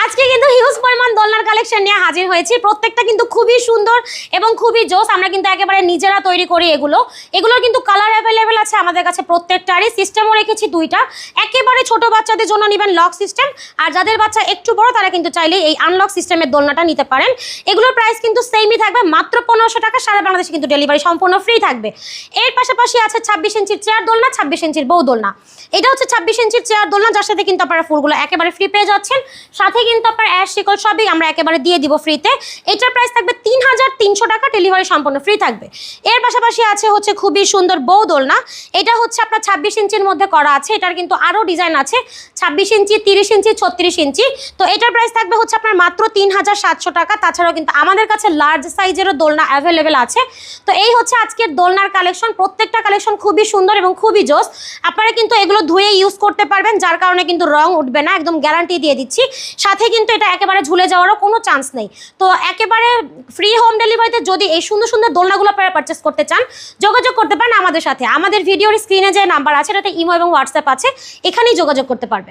আজকে কিন্তু হিউজ পরিমাণ দোলনার কালেকশন নিয়ে হাজির হয়েছি। প্রত্যেকটা কিন্তু খুবই সুন্দর এবং খুবই জোস। আমরা কিন্তু একেবারে নিজেরা তৈরি করি এগুলোর কিন্তু কালার অ্যাভেলেবেল আছে আমাদের কাছে প্রত্যেকটারই। সিস্টেমও রেখেছি দুইটা, একেবারে ছোট বাচ্চাদের জন্য নেবেন লক সিস্টেম, আর যাদের বাচ্চা একটু বড় তারা কিন্তু চাইলে এই আনলক সিস্টেমের দোলনাটা নিতে পারেন। এগুলোর প্রাইস কিন্তু সেমই থাকবে, মাত্র 1500 টাকা। সারা বাংলাদেশে কিন্তু ডেলিভারি সম্পূর্ণ ফ্রি থাকবে। এর পাশাপাশি আছে 26 ইঞ্চির চেয়ার দোলনা, 26 ইঞ্চির বউ দোলনা। এটা হচ্ছে 26 ইঞ্চির চেয়ার দোলনা, যার সাথে কিন্তু আপনারা ফুলগুলো একেবারে ফ্রি পেয়ে যাচ্ছেন। সাথে কিন্তু আপনার অ্যাশ শিকল সবই আমরা একেবারে দিয়ে দিব ফ্রিতে। এটার প্রাইস থাকবে 3300 টাকা, ডেলিভারি সম্পূর্ণ ফ্রি থাকবে। এর পাশাপাশি আছে হচ্ছে খুবই সুন্দর বউ দোলনা। এটা হচ্ছে আপনার 26 ইঞ্চির মধ্যে করা আছে। এটার কিন্তু আরও ডিজাইন আছে, 26 ইঞ্চি, 30 ইঞ্চি, 36 ইঞ্চি। তো এটার প্রাইস থাকবে হচ্ছে আপনার মাত্র 3700 টাকা। তাছাড়াও কিন্তু আমাদের কাছে লার্জ সাইজেরও দোলনা অ্যাভেলেবেল আছে। তো এই হচ্ছে আজকের দোলনার কালেকশন। প্রত্যেকটা কালেকশন খুবই সুন্দর এবং খুবই জোস। আপনারা কিন্তু এগুলো ধুয়ে ইউজ করতে পারবেন, যার কারণে কিন্তু রং উঠবে না, একদম গ্যারান্টি দিয়ে দিচ্ছি। সাথে কিন্তু এটা একেবারে ঝুলে যাওয়ারও কোনো চান্স নেই। তো একেবারে ফ্রি হোম ডেলিভারিতে যদি এই সুন্দর সুন্দর দোলনাগুলো আপনারা পারচেস করতে চান, যোগাযোগ করতে পারেন আমাদের সাথে। আমাদের ভিডিওর স্ক্রিনে যে নাম্বার আছে এটাতে ইমো এবং হোয়াটসঅ্যাপ আছে, এখানেই যোগাযোগ করতে পারবেন।